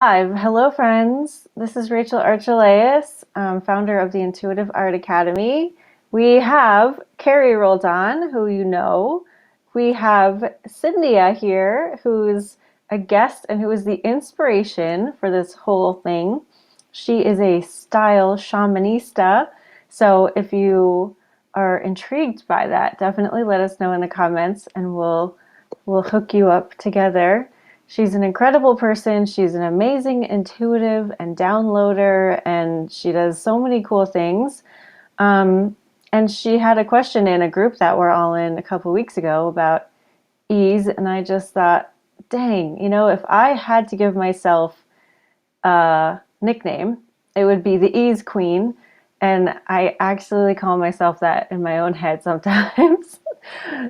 Hello, friends. This is Rachel Archelaus, founder of the Intuitive Art Academy. We have Carrie Roldan, who you know. We have Cynthia here, who's a guest and who is the inspiration for this whole thing. She is a style shamanista. So if you are intrigued by that, definitely let us know in the comments and we'll hook you up together. She's an incredible person. She's an amazing intuitive and downloader, and she does so many cool things. And she had a question in a group that we're all in a couple weeks ago about ease, and I just thought, dang, if I had to give myself a nickname, it would be the Ease Queen, and I actually call myself that in my own head sometimes.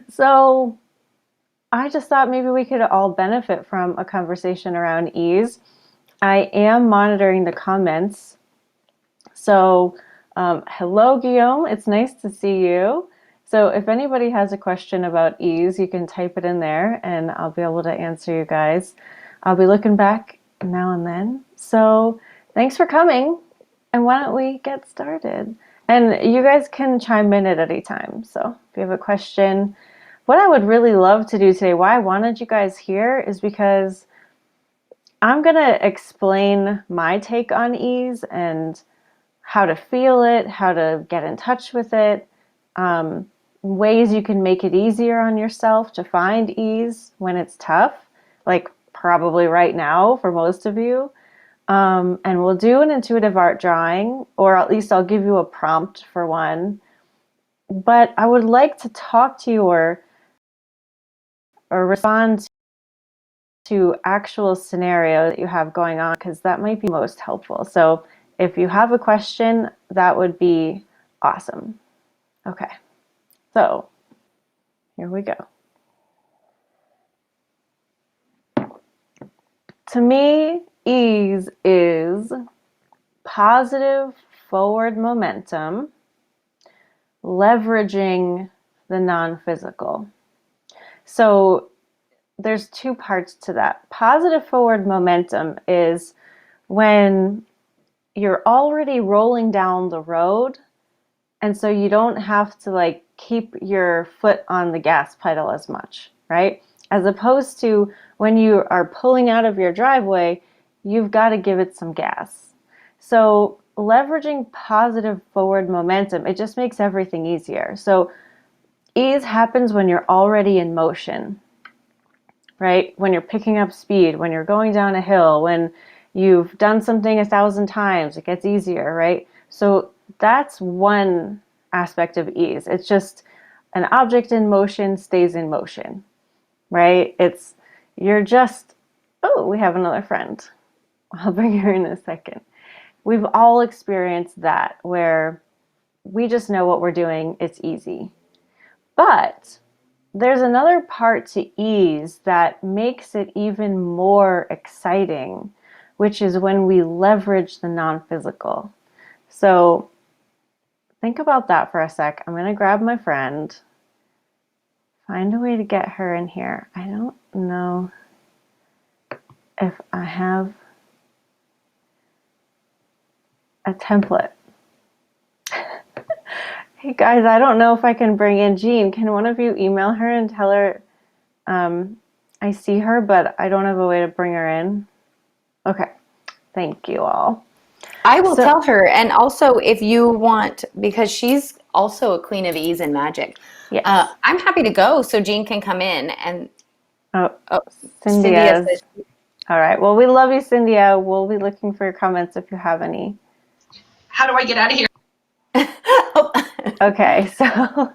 So I just thought maybe we could all benefit from a conversation around ease. I am monitoring the comments. So, hello, Guillaume. It's nice to see you. So, if anybody has a question about ease, you can type it in there and I'll be able to answer you guys. I'll be looking back now and then. So, thanks for coming. And why don't we get started? And you guys can chime in at any time. So, if you have a question, what I would really love to do today, why I wanted you guys here, is because I'm going to explain my take on ease and how to feel it, how to get in touch with it, ways you can make it easier on yourself to find ease when it's tough, like probably right now for most of you. And we'll do an intuitive art drawing, or at least I'll give you a prompt for one. But I would like to talk to you or respond to actual scenario that you have going on, because that might be most helpful. So if you have a question, that would be awesome. Okay, so here we go. To me, ease is positive forward momentum, leveraging the non-physical. So there's two parts to that. Positive forward momentum is when you're already rolling down the road, and so you don't have to keep your foot on the gas pedal as much, right? As opposed to when you are pulling out of your driveway, you've got to give it some gas. So leveraging positive forward momentum, it just makes everything easier. So ease happens when you're already in motion, right? When you're picking up speed, when you're going down a hill, when you've done something 1,000 times, it gets easier, right? So that's one aspect of ease. It's just an object in motion stays in motion, right? Oh, we have another friend. I'll bring her in a second. We've all experienced that where we just know what we're doing, it's easy. But there's another part to ease that makes it even more exciting, which is when we leverage the non-physical. So think about that for a sec. I'm going to grab my friend, find a way to get her in here. I don't know if I have a template. Hey guys, I don't know if I can bring in Jean. Can one of you email her and tell her I see her, but I don't have a way to bring her in? Okay, thank you all. I will tell her, and also if you want, because she's also a queen of ease and magic. Yes. I'm happy to go so Jean can come in and. Cynthia says. All right. Well, we love you, Cynthia. We'll be looking for your comments if you have any. How do I get out of here? Okay, so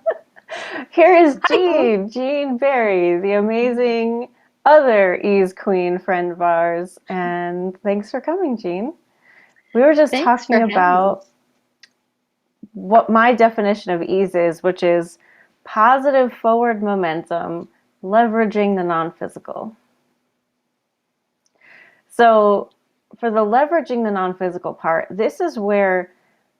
here is Jean Berry, the amazing other ease queen friend of ours. And thanks for coming, Jean. We were just talking about what my definition of ease is, which is positive forward momentum, leveraging the non-physical. So for the leveraging the non-physical part, this is where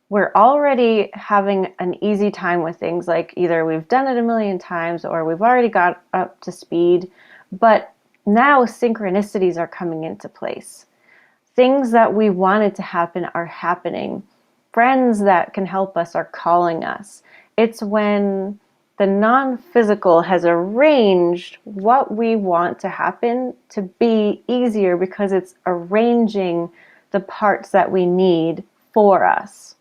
we're already having an easy time with things, like either we've done it a million times or we've already got up to speed, but now synchronicities are coming into place. Things that we wanted to happen are happening. Friends that can help us are calling us. It's when the non-physical has arranged what we want to happen to be easier because it's arranging the parts that we need for us.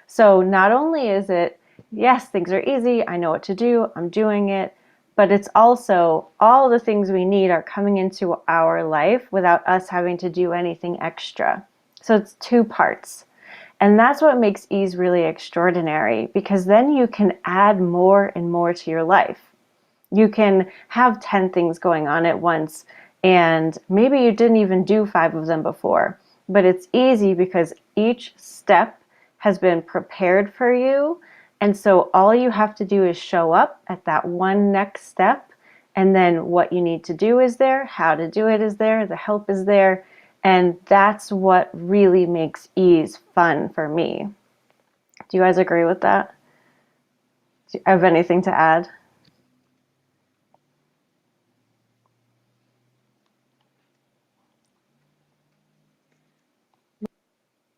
So not only is it, yes, things are easy, I know what to do, I'm doing it, but it's also all the things we need are coming into our life without us having to do anything extra. So it's two parts. And that's what makes ease really extraordinary, because then you can add more and more to your life. You can have 10 things going on at once, and maybe you didn't even do 5 of them before. But it's easy because each step has been prepared for you. And so all you have to do is show up at that one next step. And then what you need to do is there, how to do it is there, the help is there. And that's what really makes ease fun for me. Do you guys agree with that? Do you have anything to add?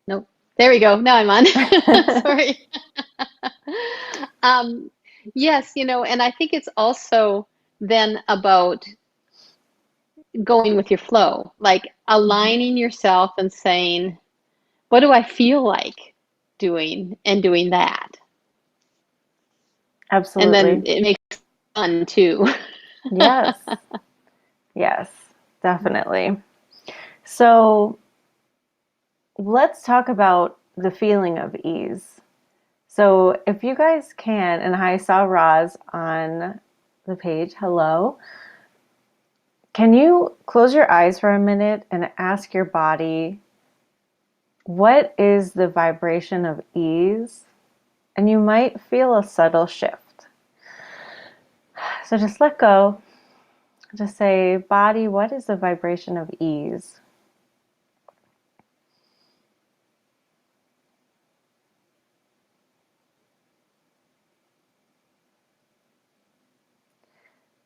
Nope. There we go. Now I'm on. Sorry. Yes, and I think it's also then about going with your flow, like aligning yourself and saying, what do I feel like doing and doing that? And then Absolutely. it makes it fun too. Yes. Yes, definitely. So let's talk about the feeling of ease. So if you guys can, and I saw Roz on the page, hello. Can you close your eyes for a minute and ask your body, what is the vibration of ease? And you might feel a subtle shift. So just let go. Just say, body, what is the vibration of ease?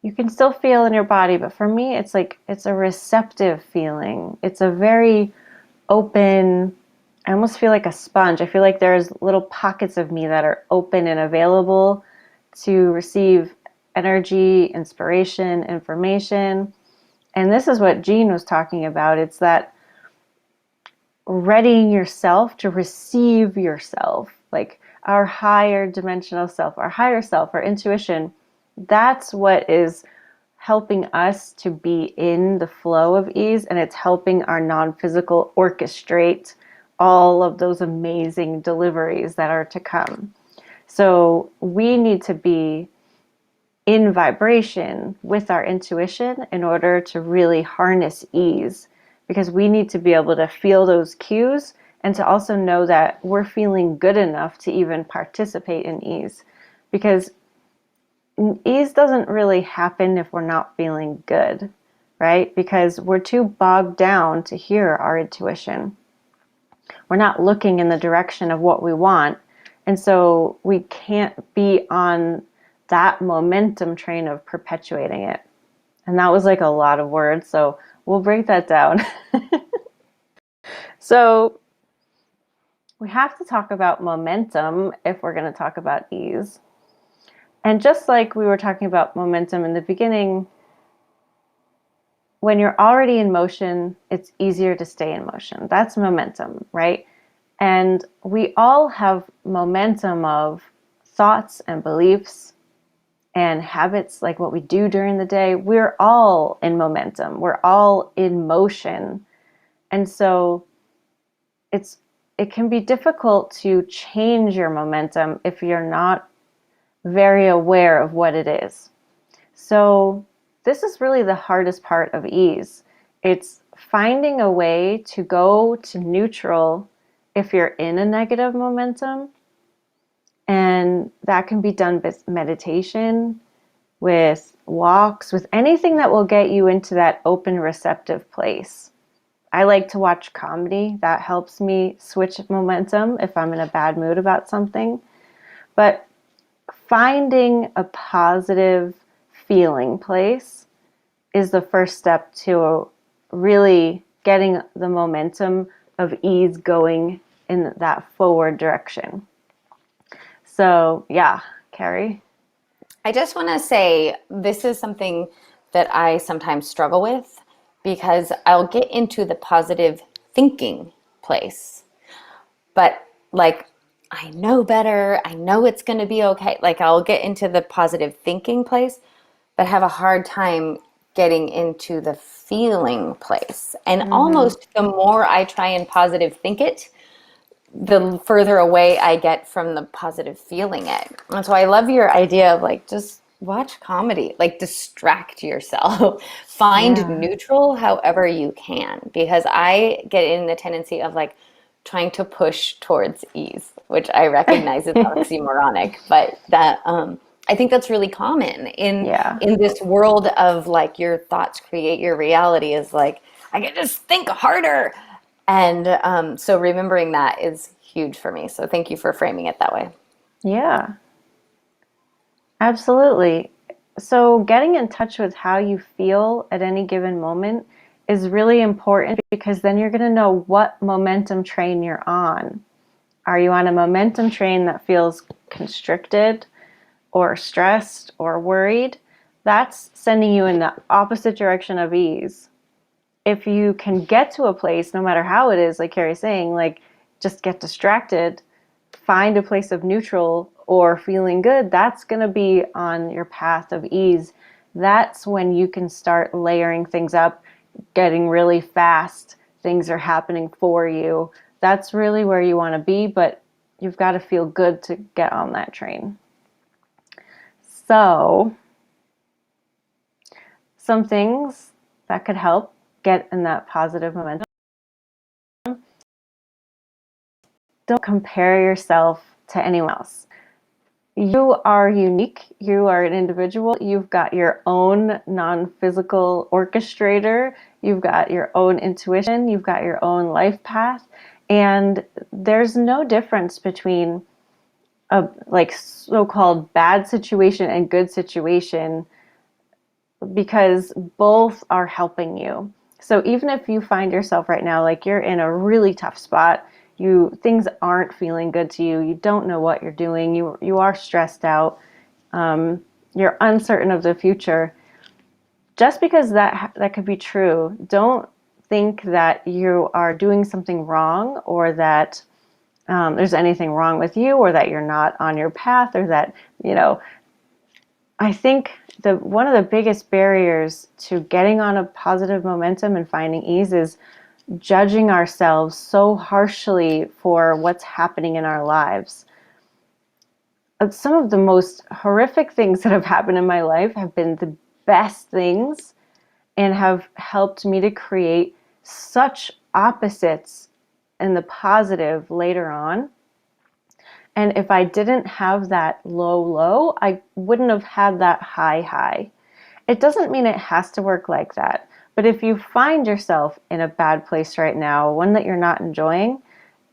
You can still feel in your body, but for me, it's like it's a receptive feeling. It's a very open, I almost feel like a sponge. I feel like there's little pockets of me that are open and available to receive energy, inspiration, information. And this is what Jean was talking about. It's that readying yourself to receive yourself, like our higher dimensional self, our higher self, our intuition. That's what is helping us to be in the flow of ease, and it's helping our non-physical orchestrate all of those amazing deliveries that are to come. So we need to be in vibration with our intuition in order to really harness ease, because we need to be able to feel those cues and to also know that we're feeling good enough to even participate in ease, because ease doesn't really happen if we're not feeling good, right? Because we're too bogged down to hear our intuition. We're not looking in the direction of what we want. And so we can't be on that momentum train of perpetuating it. And that was like a lot of words, so we'll break that down. So we have to talk about momentum if we're going to talk about ease. And just like we were talking about momentum in the beginning, when you're already in motion, it's easier to stay in motion. That's momentum, right? And we all have momentum of thoughts and beliefs and habits, like what we do during the day. We're all in momentum. We're all in motion. And so it can be difficult to change your momentum if you're not very aware of what it is. So this is really the hardest part of ease. It's finding a way to go to neutral if you're in a negative momentum. And that can be done with meditation, with walks, with anything that will get you into that open, receptive place. I like to watch comedy. That helps me switch momentum if I'm in a bad mood about something. But finding a positive feeling place is the first step to really getting the momentum of ease going in that forward direction. So yeah, Carrie. I just want to say this is something that I sometimes struggle with because I'll get into the positive thinking place. But like, I know better. I know it's going to be okay. Like, I'll get into the positive thinking place, but have a hard time getting into the feeling place. And almost the more I try and positive think it, the further away I get from the positive feeling it. And so I love your idea of like, just watch comedy, like distract yourself, find Yeah. neutral however you can, because I get in the tendency of like trying to push towards ease, which I recognize is oxymoronic, but that, I think that's really common Yeah. in this world of like your thoughts create your reality is like, I can just think harder. And so remembering that is huge for me. So thank you for framing it that way. Yeah. Absolutely. So getting in touch with how you feel at any given moment is really important because then you're going to know what momentum train you're on. Are you on a momentum train that feels constricted or stressed or worried? That's sending you in the opposite direction of ease. If you can get to a place, no matter how it is, like Carrie's saying, like just get distracted, find a place of neutral or feeling good, that's going to be on your path of ease. That's when you can start layering things up, getting really fast. Things are happening for you. That's really where you want to be, but you've got to feel good to get on that train. So, some things that could help get in that positive momentum. Don't compare yourself to anyone else. You are unique. You are an individual. You've got your own non-physical orchestrator. You've got your own intuition. You've got your own life path. And there's no difference between a like so-called bad situation and good situation because both are helping you. So even if you find yourself right now like you're in a really tough spot, things aren't feeling good to you, you don't know what you're doing, you are stressed out, you're uncertain of the future. Just because that could be true, don't think that you are doing something wrong or that there's anything wrong with you or that you're not on your path or that, I think one of the biggest barriers to getting on a positive momentum and finding ease is judging ourselves so harshly for what's happening in our lives. Some of the most horrific things that have happened in my life have been the best things and have helped me to create such opposites in the positive later on. And if I didn't have that low, I wouldn't have had that high. It doesn't mean it has to work like that. But if you find yourself in a bad place right now, one that you're not enjoying,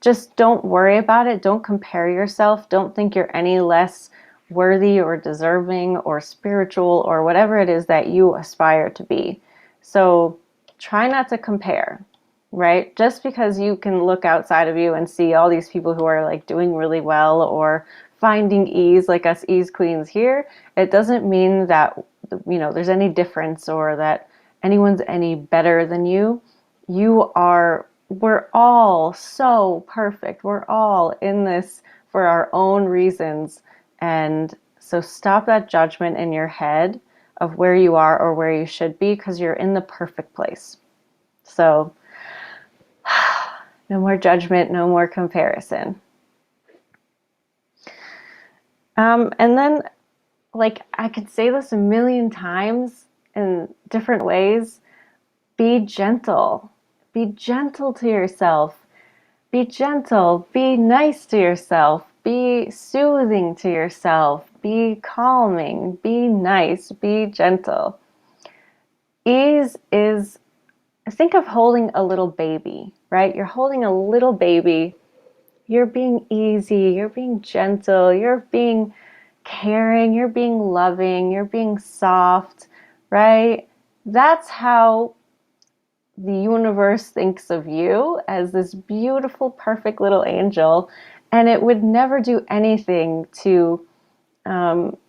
just don't worry about it. Don't compare yourself. Don't think you're any less worthy or deserving or spiritual or whatever it is that you aspire to be. So try not to compare, right? Just because you can look outside of you and see all these people who are like doing really well or finding ease like us ease queens here, it doesn't mean that there's any difference or that anyone's any better than you. We're all so perfect. We're all in this for our own reasons. And so stop that judgment in your head of where you are or where you should be because you're in the perfect place. So no more judgment, no more comparison. And then, like, I could say this a million times in different ways. Be gentle. Be gentle to yourself. Be gentle. Be nice to yourself. Be soothing to yourself. Be calming. Be nice. Be gentle. Ease is, think of holding a little baby, right? You're holding a little baby. You're being easy. You're being gentle. You're being caring. You're being loving. You're being soft, right? That's how the universe thinks of you as this beautiful, perfect little angel, and it would never do anything to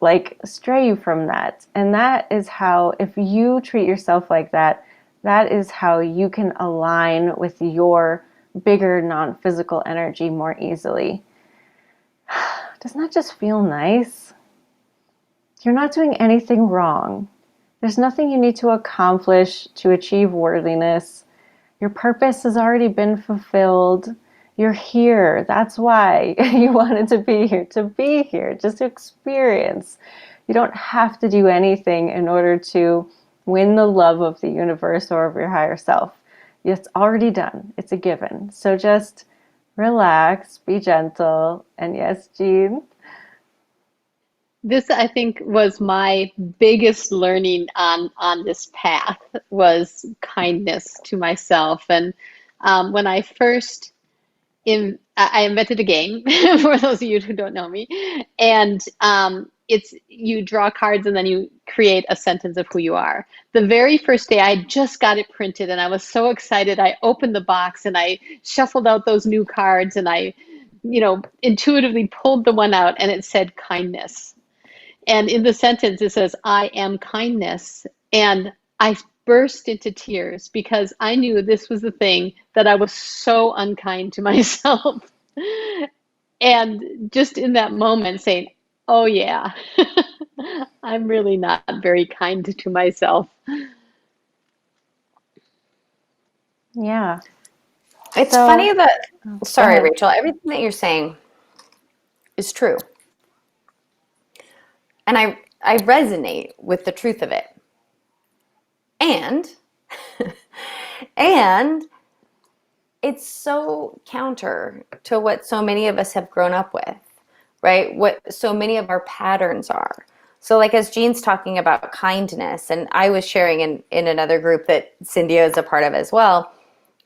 like stray you from that. And that is how, if you treat yourself like that, that is how you can align with your bigger non-physical energy more easily. Doesn't that just feel nice? You're not doing anything wrong. There's nothing you need to accomplish to achieve worthiness. Your purpose has already been fulfilled. You're here. That's why you wanted to be here, just to experience. You don't have to do anything in order to win the love of the universe or of your higher self. It's already done. It's a given. So just relax, be gentle, and yes, Jean. This, I think, was my biggest learning on this path was kindness to myself. And when I first I invented a game for those of you who don't know me, and it's you draw cards and then you create a sentence of who you are. The very first day, I just got it printed and I was so excited. I opened the box and I shuffled out those new cards and I, intuitively pulled the one out and it said kindness. And in the sentence, it says, I am kindness. And I burst into tears because I knew this was the thing that I was so unkind to myself. And just in that moment saying, oh, yeah, I'm really not very kind to myself. Yeah. It's So, funny that, go sorry, ahead. Rachel, everything that you're saying is true. And I resonate with the truth of it. And, and it's so counter to what so many of us have grown up with, right? What so many of our patterns are. So like as Jean's talking about kindness, and I was sharing in another group that Cindy is a part of as well,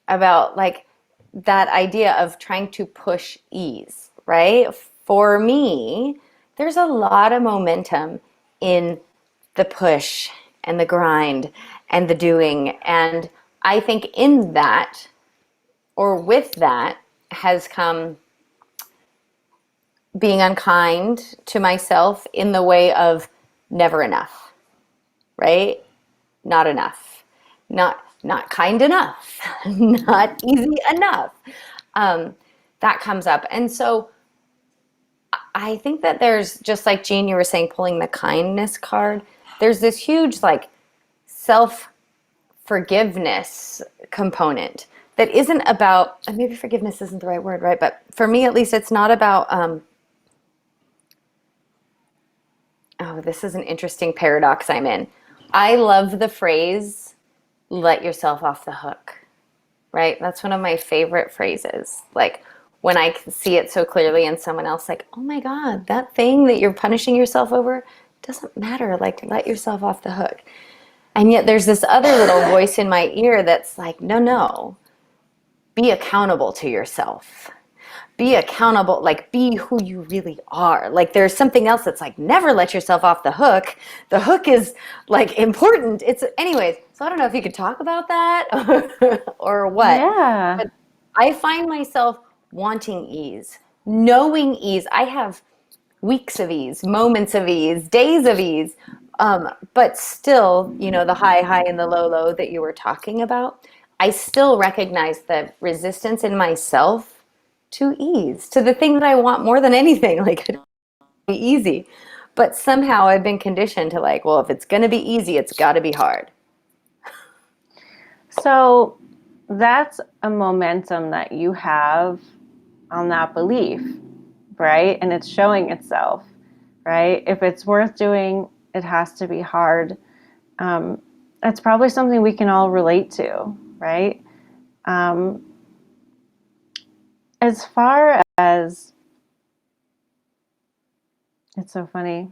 about like that idea of trying to push ease, right? For me, there's a lot of momentum in the push and the grind and the doing. And I think in that, or with that, has come being unkind to myself in the way of never enough, right? Not enough, not kind enough, not easy enough. That comes up. And so I think that there's, just like Jean, you were saying, pulling the kindness card, there's this huge like self forgiveness component that isn't about, and maybe forgiveness isn't the right word, right? But for me, at least, it's not about, oh, this is an interesting paradox I'm in. I love the phrase, let yourself off the hook, right? That's one of my favorite phrases. Like when I can see it so clearly in someone else, like, oh my God, that thing that you're punishing yourself over doesn't matter. Like, let yourself off the hook. And yet there's this other little voice in my ear that's like, no, no, be accountable to yourself. Be accountable, like be who you really are. Like there's something else that's like, never let yourself off the hook. The hook is like important. It's anyways. So I don't know if you could talk about that or what, Yeah. but I find myself wanting ease, knowing ease. I have weeks of ease, moments of ease, days of ease. But still, the high and the low that you were talking about, I still recognize the resistance in myself to ease, to the thing that I want more than anything, like it be easy. But somehow I've been conditioned to like, well, if it's going to be easy, it's got to be hard. So that's a momentum that you have on that belief, right? And it's showing itself, right? If it's worth doing, it has to be hard. That's probably something we can all relate to, right? As far as, it's so funny.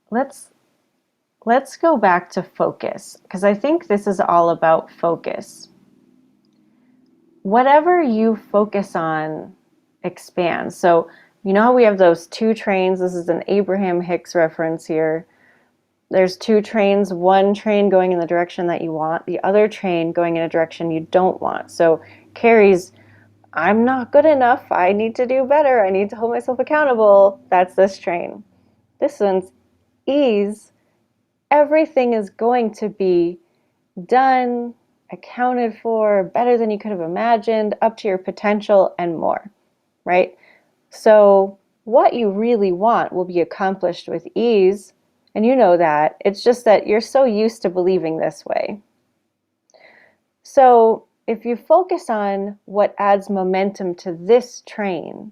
Let's go back to focus, because I think this is all about focus. Whatever you focus on expands. So, how we have those two trains? This is an Abraham Hicks reference here. There's two trains, one train going in the direction that you want, the other train going in a direction you don't want. So Carrie's, I'm not good enough, I need to do better, I need to hold myself accountable. That's this train. This one's ease. Everything is going to be done, accounted for, better than you could have imagined, up to your potential and more, right? So what you really want will be accomplished with ease, and you know that. It's just that you're so used to believing this way. So if you focus on what adds momentum to this train,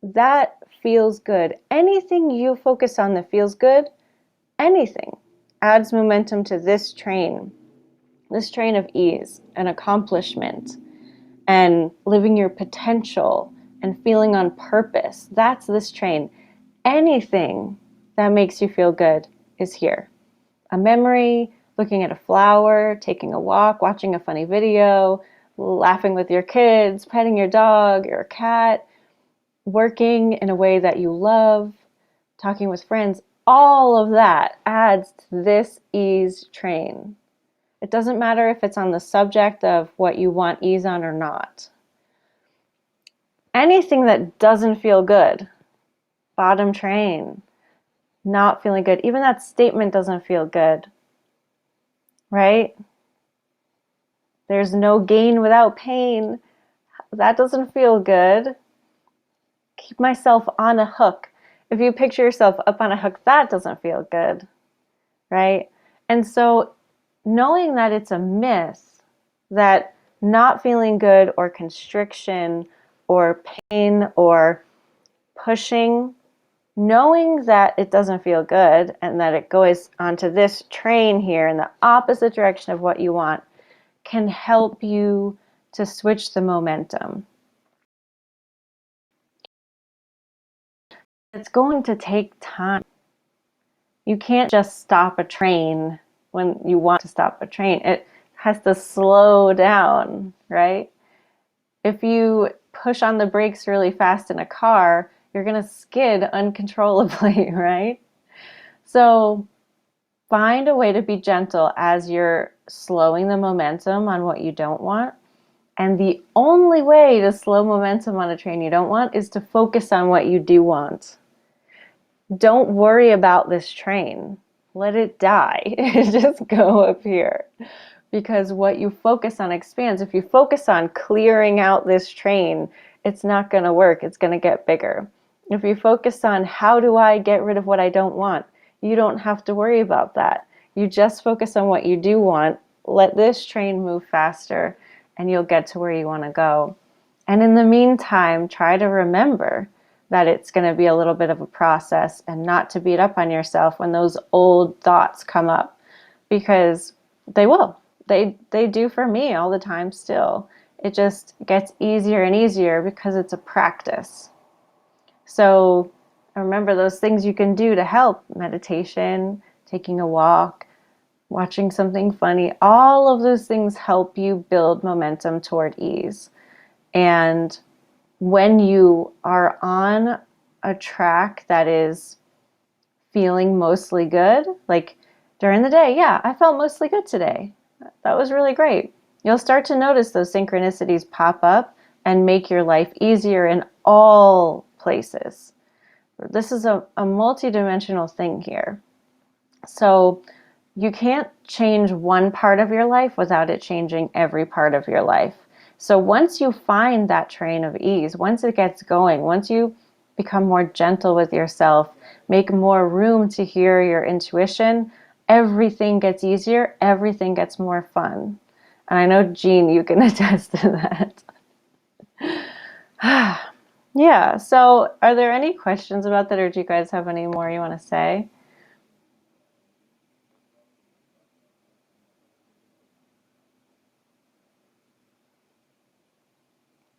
that feels good. Anything you focus on that feels good, anything adds momentum to this train of ease and accomplishment and living your potential and feeling on purpose. That's this train. Anything that makes you feel good is here. A memory, looking at a flower, taking a walk, watching a funny video, laughing with your kids, petting your dog or cat, working in a way that you love, talking with friends, all of that adds to this ease train. It doesn't matter if it's on the subject of what you want ease on or not. Anything that doesn't feel good, bottom train, not feeling good. Even that statement doesn't feel good, right? There's no gain without pain. That doesn't feel good. Keep myself on a hook. If you picture yourself up on a hook, that doesn't feel good, right? And so knowing that it's a myth, that not feeling good or constriction or pain or pushing, knowing that it doesn't feel good and that it goes onto this train here in the opposite direction of what you want can help you to switch the momentum. It's going to take time. You can't just stop a train when you want to stop a train. It has to slow down, right? If you push on the brakes really fast in a car, you're going to skid uncontrollably, right? So find a way to be gentle as you're slowing the momentum on what you don't want. And the only way to slow momentum on a train you don't want is to focus on what you do want. Don't worry about this train. Let it die. Just go up here. Because what you focus on expands. If you focus on clearing out this train, it's not going to work. It's going to get bigger. If you focus on how do I get rid of what I don't want, you don't have to worry about that. You just focus on what you do want. Let this train move faster and you'll get to where you want to go. And in the meantime, try to remember that it's going to be a little bit of a process and not to beat up on yourself when those old thoughts come up, because they will. They do for me all the time still. It just gets easier and easier because it's a practice. So remember those things you can do to help: meditation, taking a walk, watching something funny. All of those things help you build momentum toward ease. And when you are on a track that is feeling mostly good, like during the day, yeah, I felt mostly good today. That was really great. You'll start to notice those synchronicities pop up and make your life easier in all places. This is a multi-dimensional thing here. So you can't change one part of your life without it changing every part of your life. So once you find that train of ease, once it gets going, once you become more gentle with yourself, make more room to hear your intuition, everything gets easier, everything gets more fun. And I know, Jean, you can attest to that. Yeah, so are there any questions about that, or do you guys have any more you want to say?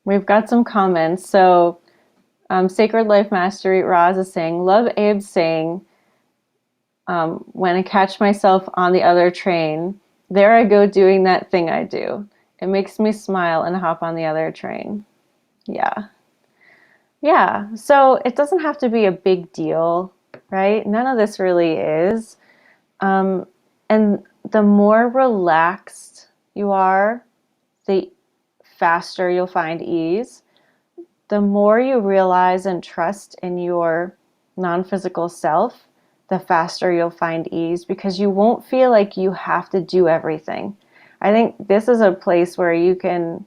We've got some comments. So Sacred Life Mastery, Roz is saying, love Abe's saying, when I catch myself on the other train, there I go doing that thing I do. It makes me smile and hop on the other train. Yeah. Yeah, so it doesn't have to be a big deal. right? None of this really is. And the more relaxed you are, the faster you'll find ease. The more you realize and trust in your non-physical self, the faster you'll find ease because you won't feel like you have to do everything. I think this is a place where you can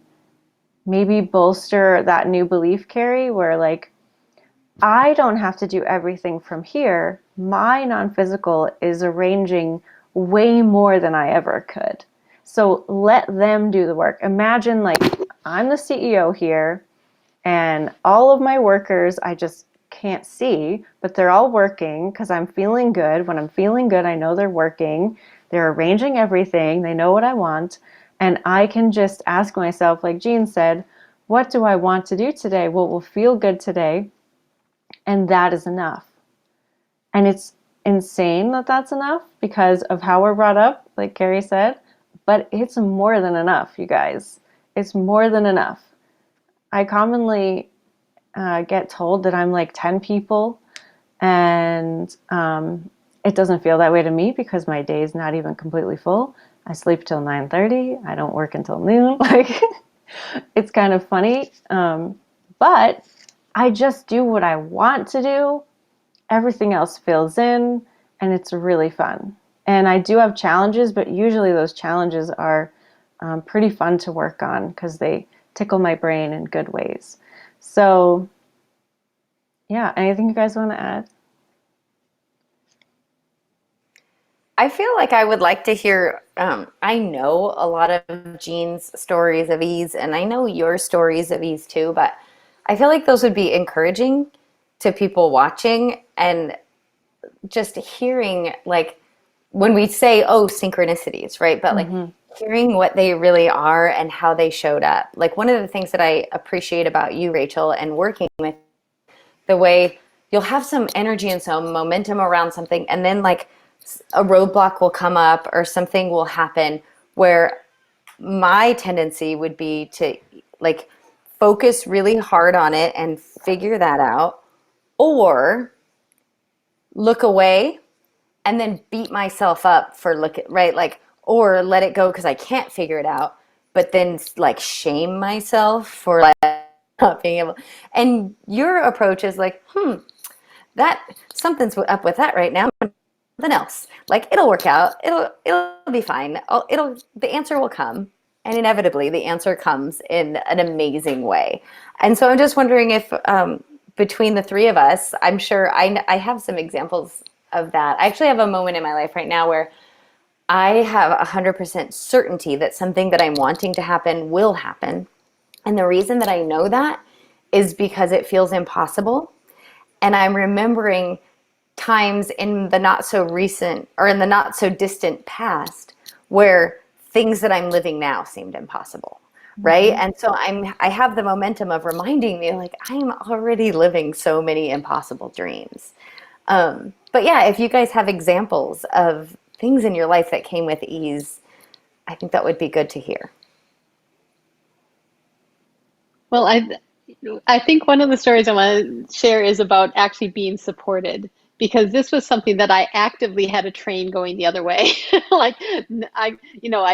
maybe bolster that new belief, Carrie, where like, I don't have to do everything from here. My non-physical is arranging way more than I ever could. So let them do the work. Imagine like I'm the CEO here and all of my workers I just can't see, but they're all working because I'm feeling good. When I'm feeling good, I know they're working. They're arranging everything. They know what I want. And I can just ask myself, like Jean said, what do I want to do today? What will feel good today? And that is enough. And it's insane that that's enough because of how we're brought up, like Carrie said, but it's more than enough, you guys. It's more than enough. I commonly get told that I'm like 10 people, and it doesn't feel that way to me because my day is not even completely full. I sleep till 9:30. I don't work until noon. Like, it's kind of funny. But I just do what I want to do. Everything else fills in, and it's really fun. And I do have challenges, but usually those challenges are pretty fun to work on because they tickle my brain in good ways. So, yeah, anything you guys want to add? I feel like I would like to hear. I know a lot of Jean's stories of ease, and I know your stories of ease too, but I feel like those would be encouraging to people watching and just hearing, like, when we say, oh, synchronicities, right? But like hearing what they really are and how they showed up. Like, one of the things that I appreciate about you, Rachel, and working with the way you'll have some energy and some momentum around something, and then like a roadblock will come up or something will happen where my tendency would be to like focus really hard on it and figure that out, or look away and then beat myself up for right, like, or let it go because I can't figure it out, but then like shame myself for like not being able. And your approach is like, that something's up with that right now. Something else, like, it'll work out. It'll be fine. The answer will come, and inevitably the answer comes in an amazing way. And so I'm just wondering if between the three of us, I'm sure I have some examples of that. I actually have a moment in my life right now where I have 100% certainty that something that I'm wanting to happen will happen. And the reason that I know that is because it feels impossible. And I'm remembering times in the not so recent or in the not so distant past where things that I'm living now seemed impossible. Right. And so I have the momentum of reminding me, like, I'm already living so many impossible dreams. But yeah, if you guys have examples of things in your life that came with ease, I think that would be good to hear. Well, I think one of the stories I want to share is about actually being supported, because this was something that I actively had a train going the other way. Like, I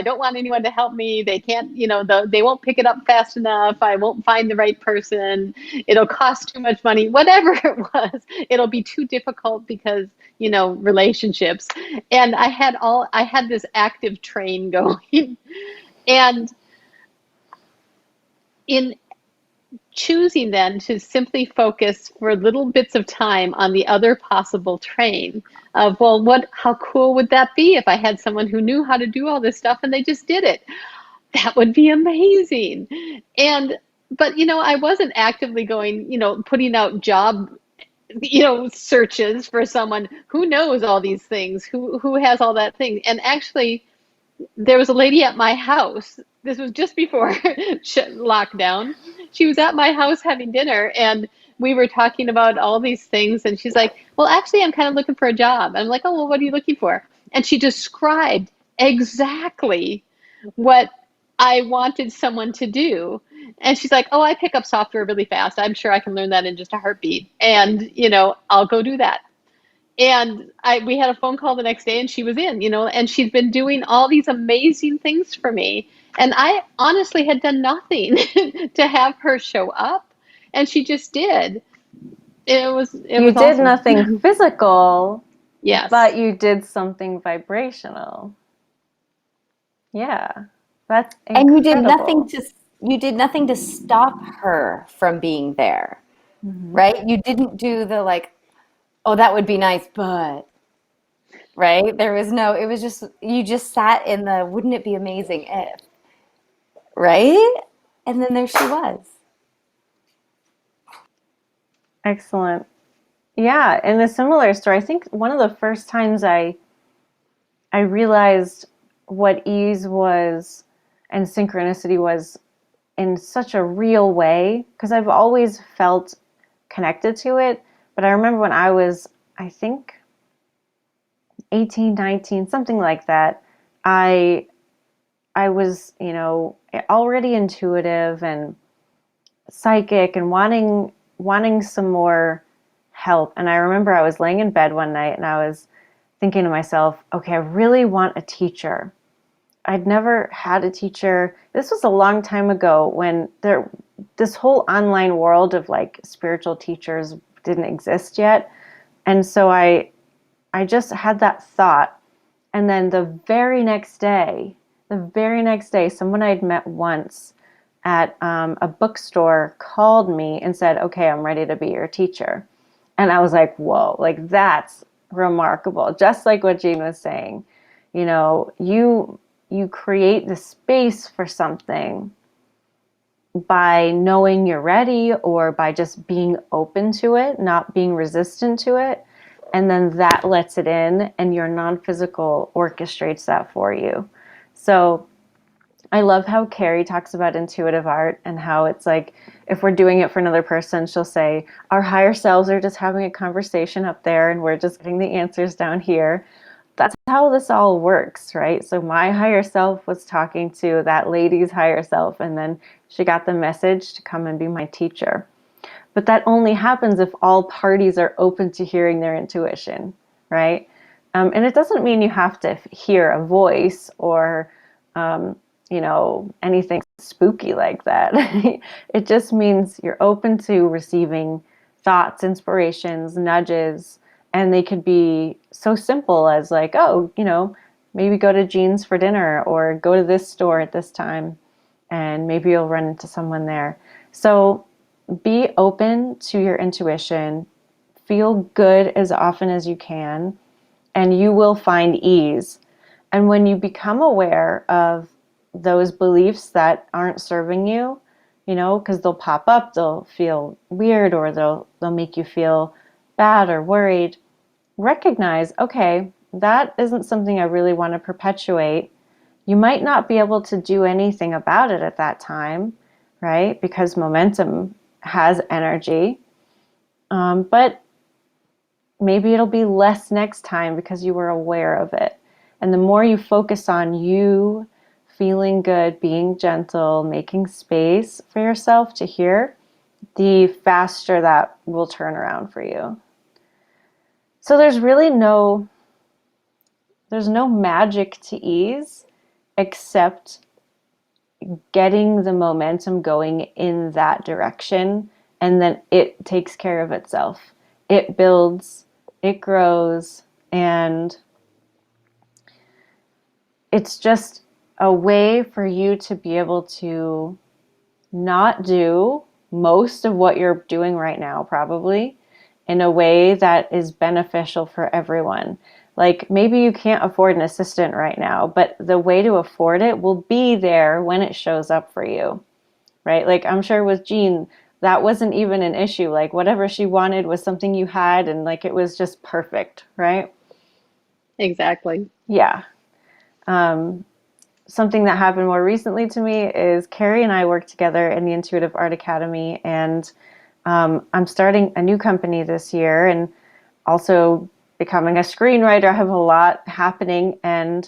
don't want anyone to help me. They can't, they won't pick it up fast enough. I won't find the right person. It'll cost too much money, whatever it was. It'll be too difficult because, relationships. And I had this active train going. And in choosing then to simply focus for little bits of time on the other possible train of, well, how cool would that be if I had someone who knew how to do all this stuff and they just did it? That would be amazing. But I wasn't actively going, putting out job searches for someone who knows all these things, who has all that thing. And actually, there was a lady at my house. This was just before lockdown. She was at my house having dinner, and we were talking about all these things. And she's like, well, actually, I'm kind of looking for a job. And I'm like, oh, well, what are you looking for? And she described exactly what I wanted someone to do. And she's like, oh, I pick up software really fast. I'm sure I can learn that in just a heartbeat. And, I'll go do that. And we had a phone call the next day and she was in, and she'd been doing all these amazing things for me. And I honestly had done nothing to have her show up, and she just did. It You was did awesome. nothing physical, Yes. but you did something vibrational. Yeah, that's And incredible. you did nothing to stop her from being there, Hmm. right? You didn't do the like, oh, that would be nice, but right? There was no, it was just, you just sat in the, wouldn't it be amazing if, right? And then there she was. Excellent. Yeah, in a similar story, I think one of the first times I realized what ease was and synchronicity was in such a real way, because I've always felt connected to it. But I remember when I was, I think, 18, 19, something like that, I I was, already intuitive and psychic and wanting some more help. And I remember I was laying in bed one night and I was thinking to myself, okay, I really want a teacher. I'd never had a teacher. This was a long time ago when this whole online world of like spiritual teachers didn't exist yet. And so I just had that thought. And then the very next day, someone I'd met once at a bookstore called me and said, okay, I'm ready to be your teacher. And I was like, whoa, like that's remarkable. Just like what Jean was saying, you create the space for something by knowing you're ready or by just being open to it, not being resistant to it. And then that lets it in, and your non physical orchestrates that for you. So I love how Carrie talks about intuitive art and how it's like if we're doing it for another person, she'll say, our higher selves are just having a conversation up there and we're just getting the answers down here. That's how this all works, right? So my higher self was talking to that lady's higher self, and then she got the message to come and be my teacher. But that only happens if all parties are open to hearing their intuition, right? And it doesn't mean you have to hear a voice or, anything spooky like that. It just means you're open to receiving thoughts, inspirations, nudges, and they could be so simple as like, oh, maybe go to Jean's for dinner or go to this store at this time, and maybe you'll run into someone there. So be open to your intuition, feel good as often as you can, and you will find ease. And when you become aware of those beliefs that aren't serving you, because they'll pop up, they'll feel weird or they'll make you feel bad or worried, recognize, okay, that isn't something I really want to perpetuate. You might not be able to do anything about it at that time, right? Because momentum has energy. But maybe it'll be less next time because you were aware of it. And the more you focus on you feeling good, being gentle, making space for yourself to hear, the faster that will turn around for you. So there's no magic to ease except getting the momentum going in that direction, and then it takes care of itself. It builds, it grows, and it's just a way for you to be able to not do most of what you're doing right now, probably in a way that is beneficial for everyone. Like maybe you can't afford an assistant right now, but the way to afford it will be there when it shows up for you, right? Like I'm sure with Jean, that wasn't even an issue. Like whatever she wanted was something you had, and like it was just perfect, right? Exactly. Yeah. Um, Something that happened more recently to me is Carrie and I work together in the Intuitive Art Academy, and I'm starting a new company this year and also becoming a screenwriter. I have a lot happening, and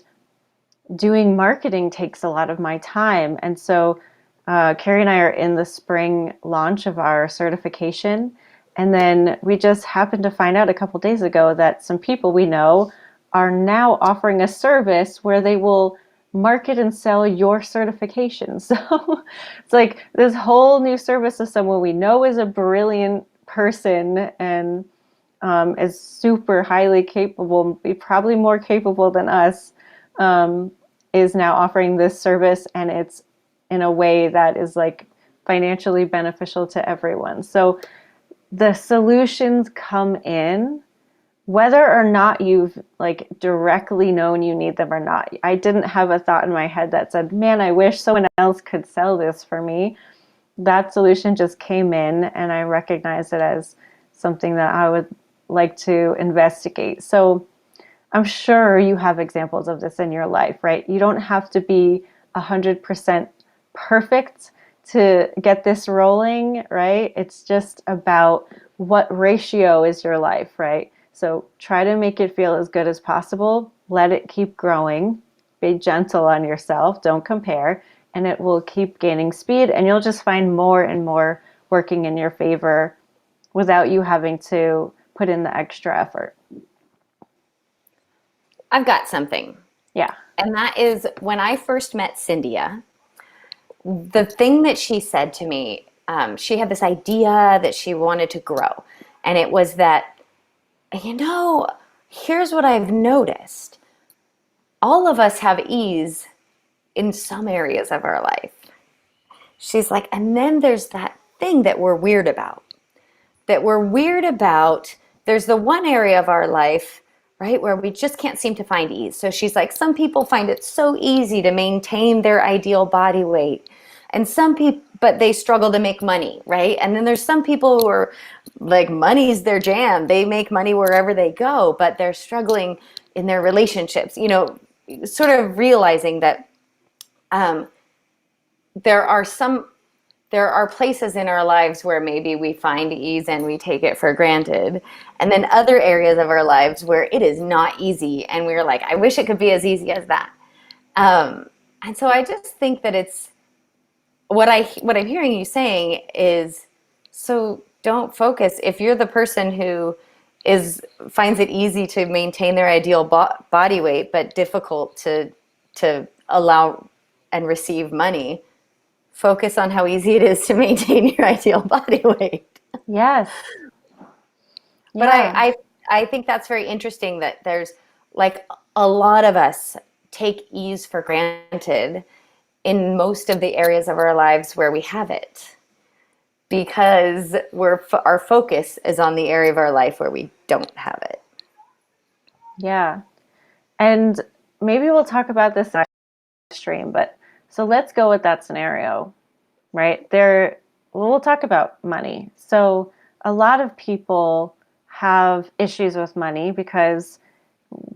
doing marketing takes a lot of my time. And so Carrie and I are in the spring launch of our certification, And then we just happened to find out a couple days ago that some people we know are now offering a service where they will market and sell your certification. So it's like this whole new service of someone we know is a brilliant person and is super highly capable, probably more capable than us, is now offering this service, and it's in a way that is like financially beneficial to everyone. So the solutions come in whether or not you've like directly known you need them or not. I didn't have a thought in my head that said, man, I wish someone else could sell this for me. That solution just came in, and I recognized it as something that I would like to investigate. So I'm sure you have examples of this in your life, right? You don't have to be 100% perfect to get this rolling, right? It's just about what ratio is your life, right? So try to make it feel as good as possible. Let it keep growing. Be gentle on yourself. Don't compare. And it will keep gaining speed, and you'll just find more and more working in your favor without you having to put in the extra effort. I've got something. Yeah. And that is when I first met Cyndia, the thing that she said to me, she had this idea that she wanted to grow. And it was that, here's what I've noticed. All of us have ease in some areas of our life. She's like, and then there's that thing that we're weird about. There's the one area of our life, right, where we just can't seem to find ease. So she's like, some people find it so easy to maintain their ideal body weight. And some people, but they struggle to make money, right? And then there's some people who are like, money's their jam. They make money wherever they go, but they're struggling in their relationships, sort of realizing that there are places in our lives where maybe we find ease and we take it for granted. And then other areas of our lives where it is not easy. And we're like, I wish it could be as easy as that. And so I just think that it's what I'm hearing you saying is, so don't focus. If you're the person who finds it easy to maintain their ideal body weight, but difficult to allow and receive money, focus on how easy it is to maintain your ideal body weight. Yes. But I think that's very interesting that there's like a lot of us take ease for granted in most of the areas of our lives where we have it, because our focus is on the area of our life where we don't have it. Yeah. And maybe we'll talk about this in the stream, but so let's go with that scenario, right? We'll talk about money. So a lot of people have issues with money because,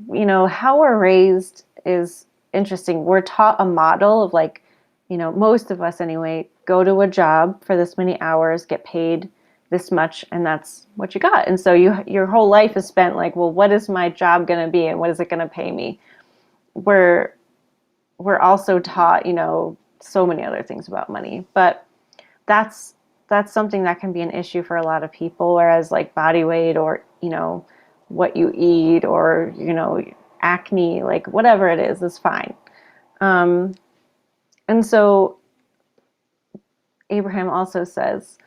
how we're raised is interesting. We're taught a model of like, most of us anyway, go to a job for this many hours, get paid this much, and that's what you got. And so your whole life is spent like, well, what is my job going to be and what is it going to pay me? We're also taught, so many other things about money, but that's something that can be an issue for a lot of people. Whereas like body weight or, what you eat or, acne, like whatever it is fine. And so Abraham also says,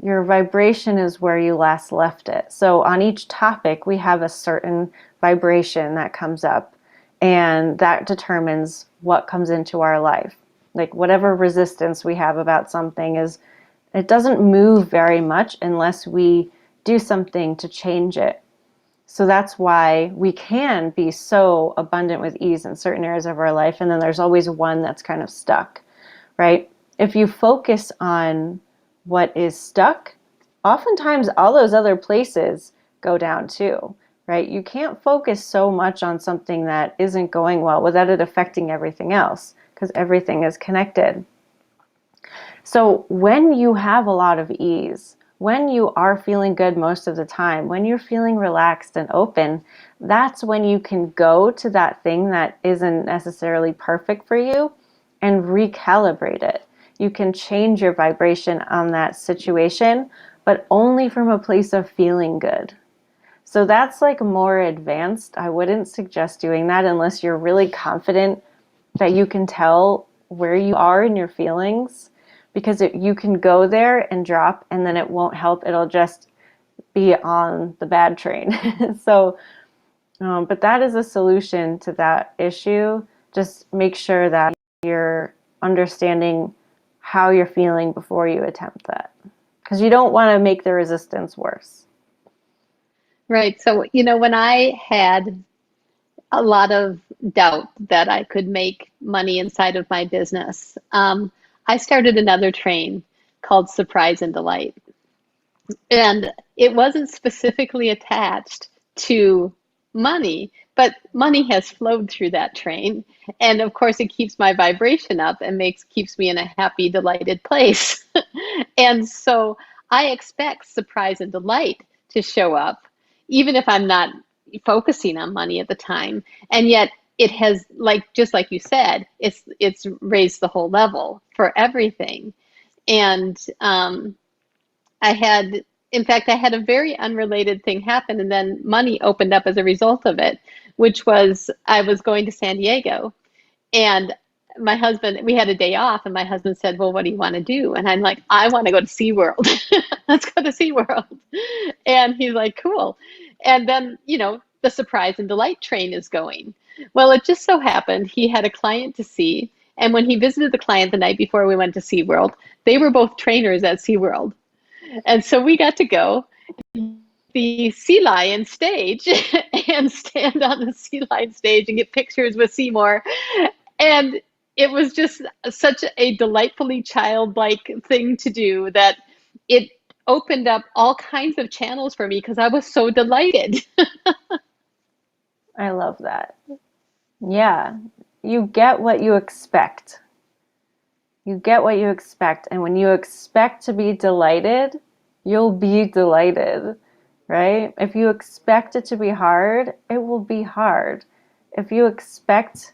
your vibration is where you last left it. So on each topic, we have a certain vibration that comes up, and that determines what comes into our life. Like whatever resistance we have about something it doesn't move very much unless we do something to change it. So that's why we can be so abundant with ease in certain areas of our life, and then there's always one that's kind of stuck, right? If you focus on what is stuck, oftentimes all those other places go down too, right? You can't focus so much on something that isn't going well without it affecting everything else, because everything is connected. So when you have a lot of ease, when you are feeling good most of the time, when you're feeling relaxed and open, that's when you can go to that thing that isn't necessarily perfect for you and recalibrate it. You can change your vibration on that situation, but only from a place of feeling good. So that's like more advanced. I wouldn't suggest doing that unless you're really confident that you can tell where you are in your feelings, because you can go there and drop and then it won't help. It'll just be on the bad train. So, but that is a solution to that issue. Just make sure that you're understanding how you're feeling before you attempt that, because you don't want to make the resistance worse. Right. So, when I had a lot of doubt that I could make money inside of my business, I started another train called Surprise and Delight. And it wasn't specifically attached to money, but money has flowed through that train. And of course, it keeps my vibration up and keeps me in a happy, delighted place. And so I expect surprise and delight to show up, even if I'm not focusing on money at the time. And yet it has, just like you said, it's raised the whole level for everything. And in fact, I had a very unrelated thing happen, and then money opened up as a result of it, which was I was going to San Diego, and my husband, we had a day off, and my husband said, well, what do you want to do? And I'm like, I want to go to SeaWorld. Let's go to SeaWorld. And he's like, cool. And then, the surprise and delight train is going. Well, it just so happened he had a client to see. And when he visited the client the night before we went to SeaWorld, they were both trainers at SeaWorld. And so we got to go the sea lion stage and stand on the sea lion stage and get pictures with Seymour. And it was just such a delightfully childlike thing to do that it opened up all kinds of channels for me because I was so delighted. I love that. Yeah, you get what you expect. You get what you expect. And when you expect to be delighted, you'll be delighted, right? If you expect it to be hard, it will be hard. If you expect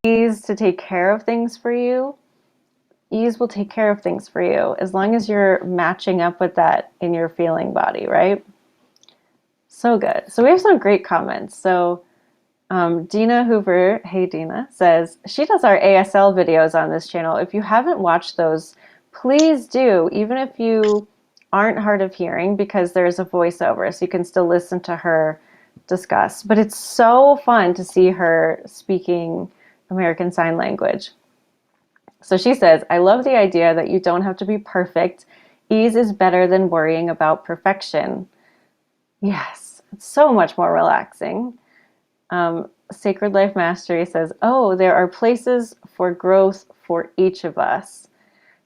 ease to take care of things for you, ease will take care of things for you, as long as you're matching up with that in your feeling body, right? So good. So we have some great comments. So Dina Hoover, hey Dina, says she does our ASL videos on this channel. If you haven't watched those, please do, even if you aren't hard of hearing, because there's a voiceover, so you can still listen to her discuss. But it's so fun to see her speaking American Sign Language. So she says, I love the idea that you don't have to be perfect. Ease is better than worrying about perfection. Yes, it's so much more relaxing. Sacred Life Mastery says, oh, there are places for growth for each of us.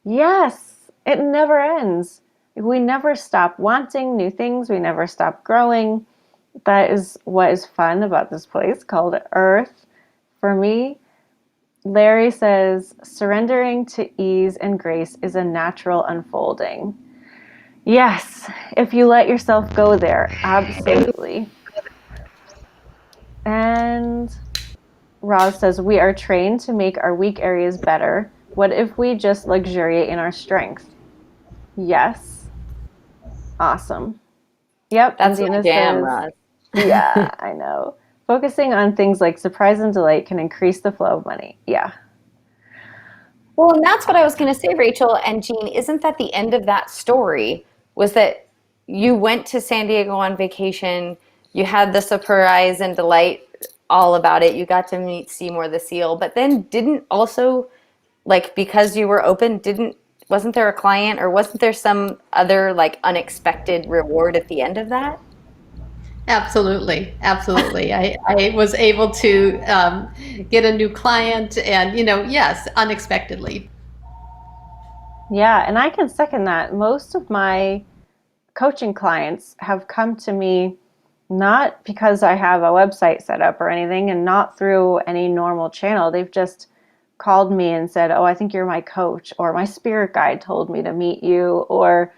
Yes, it never ends. We never stop wanting new things. We never stop growing. That is what is fun about this place called Earth for me. Larry says, surrendering to ease and grace is a natural unfolding. Yes, if you let yourself go there, absolutely. And Roz says, we are trained to make our weak areas better. What if we just luxuriate in our strength? Yes. Awesome. Yep. That's And my Dina jam, says, Roz. yeah, I know. Focusing on things like surprise and delight can increase the flow of money. Yeah. Well, and that's what I was going to say, Rachel and Jean. Isn't that the end of that story? Was that you went to San Diego on vacation, you had the surprise and delight all about it, you got to meet Seymour the seal, but then didn't also, like, because you were open, wasn't there a client or wasn't there some other like unexpected reward at the end of that? Absolutely. Absolutely. I was able to get a new client and, yes, unexpectedly. Yeah. And I can second that. Most of my coaching clients have come to me not because I have a website set up or anything, and not through any normal channel. They've just called me and said, oh, I think you're my coach, or my spirit guide told me to meet you, or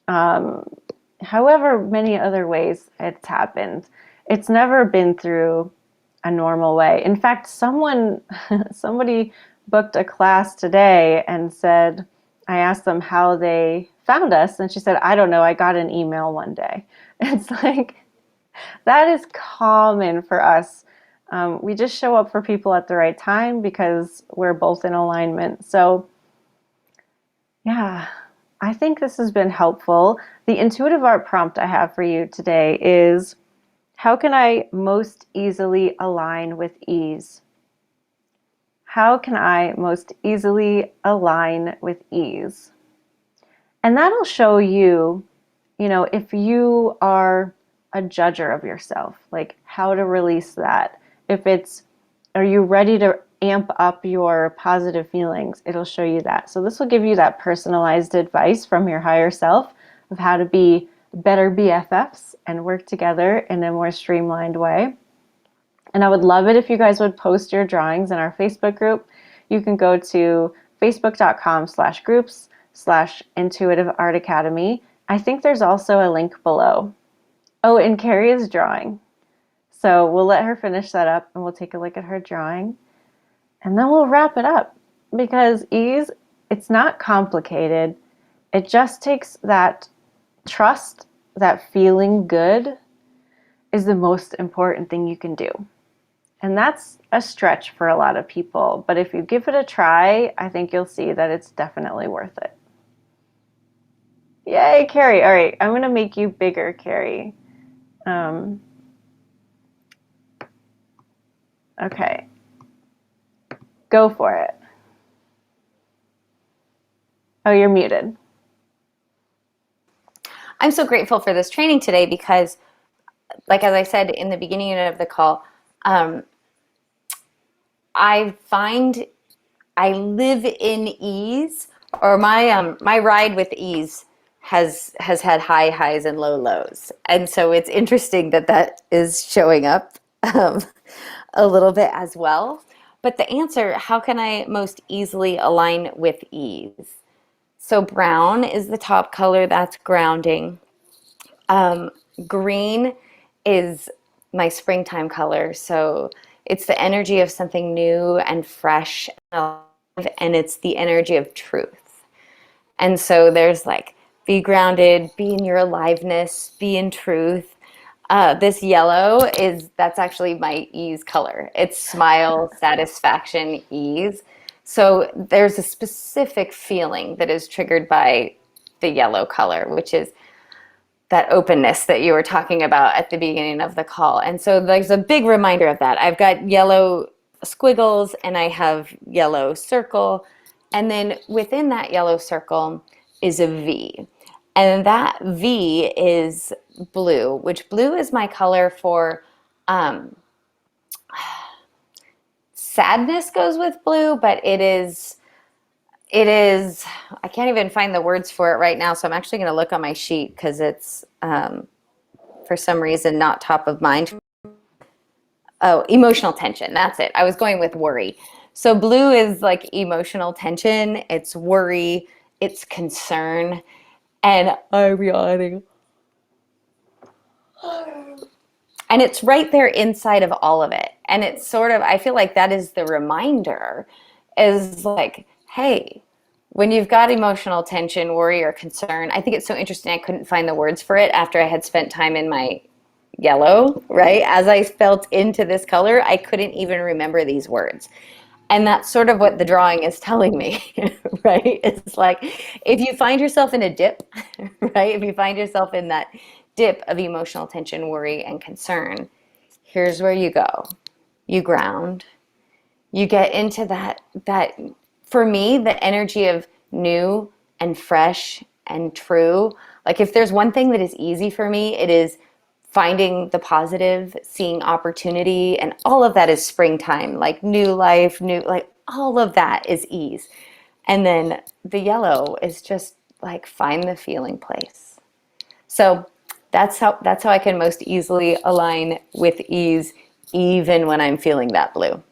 however many other ways it's happened. It's never been through a normal way. In fact, somebody booked a class today and said, I asked them how they found us and she said, I don't know, I got an email one day. It's like, that is common for us. We just show up for people at the right time because we're both in alignment. So yeah, I think this has been helpful. The intuitive art prompt I have for you today is, how can I most easily align with ease? How can I most easily align with ease? And that'll show you, if you are a judger of yourself, like how to release that. If it's, are you ready to amp up your positive feelings? It'll show you that. So this will give you that personalized advice from your higher self of how to be better BFFs and work together in a more streamlined way. And I would love it if you guys would post your drawings in our Facebook group. You can go to facebook.com/groups/Intuitive Art Academy. I think there's also a link below. Oh, and Carrie is drawing. So we'll let her finish that up and we'll take a look at her drawing. And then we'll wrap it up, because ease, it's not complicated. It just takes that trust, that feeling good is the most important thing you can do. And that's a stretch for a lot of people. But if you give it a try, I think you'll see that it's definitely worth it. Yay, Carrie. All right, I'm going to make you bigger, Carrie. Okay. Go for it. Oh, you're muted. I'm so grateful for this training today because, like as I said in the beginning of the call, I find I live in ease, or my ride with ease has had high highs and low lows, and so it's interesting that that is showing up a little bit as well. But the answer, how can I most easily align with ease? So brown is the top color, that's grounding. Green is my springtime color, so it's the energy of something new and fresh and alive, and it's the energy of truth. And so there's like, be grounded, be in your aliveness, be in truth. This yellow that's actually my ease color. It's smile, satisfaction, ease. So there's a specific feeling that is triggered by the yellow color, which is that openness that you were talking about at the beginning of the call. And so there's a big reminder of that. I've got yellow squiggles and I have yellow circle. And then within that yellow circle is a V. And that V is blue, which blue is my color for sadness goes with blue, but it is, I can't even find the words for it right now. So I'm actually going to look on my sheet because it's, for some reason, not top of mind. Oh, emotional tension. That's it. I was going with worry. So blue is like emotional tension. It's worry. It's concern. And I'm yawning. And it's right there inside of all of it. And it's sort of, I feel like that is the reminder, is like, hey, when you've got emotional tension, worry, or concern, I think it's so interesting I couldn't find the words for it after I had spent time in my yellow, right? As I felt into this color, I couldn't even remember these words. And that's sort of what the drawing is telling me, right? It's like, if you find yourself in a dip, right? If you find yourself in that dip of emotional tension, worry, and concern, here's where you go. You ground. You get into that, for me, the energy of new and fresh and true. Like if there's one thing that is easy for me, it is finding the positive, seeing opportunity, and all of that is springtime, like new life, like all of that is ease. And then the yellow is just like find the feeling place. So that's how I can most easily align with ease, even when I'm feeling that blue.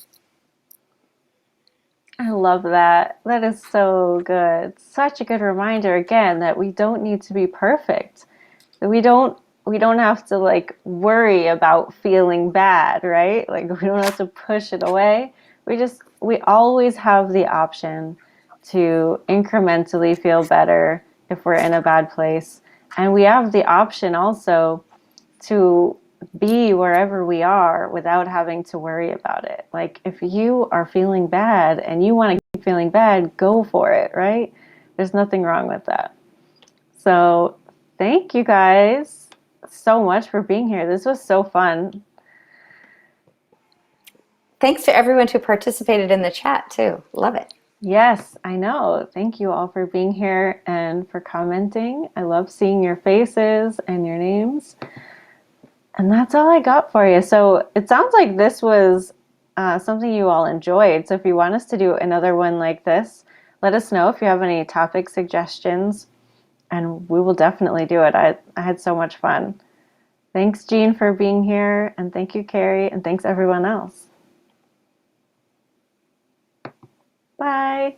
I love that. That is so good. Such a good reminder again that we don't need to be perfect. That we don't have to like worry about feeling bad, right? Like we don't have to push it away. We always have the option to incrementally feel better if we're in a bad place. And we have the option also to be wherever we are without having to worry about it. Like if you are feeling bad and you want to keep feeling bad, go for it, right? There's nothing wrong with that. So thank you guys so much for being here. This was so fun. Thanks to everyone who participated in the chat too. Love it. Yes, I know. Thank you all for being here and for commenting. I love seeing your faces and your names. And that's all I got for you. So it sounds like this was something you all enjoyed. So if you want us to do another one like this, let us know if you have any topic suggestions, and we will definitely do it. I had so much fun. Thanks, Jean, for being here, and thank you, Carrie, and thanks everyone else. Bye.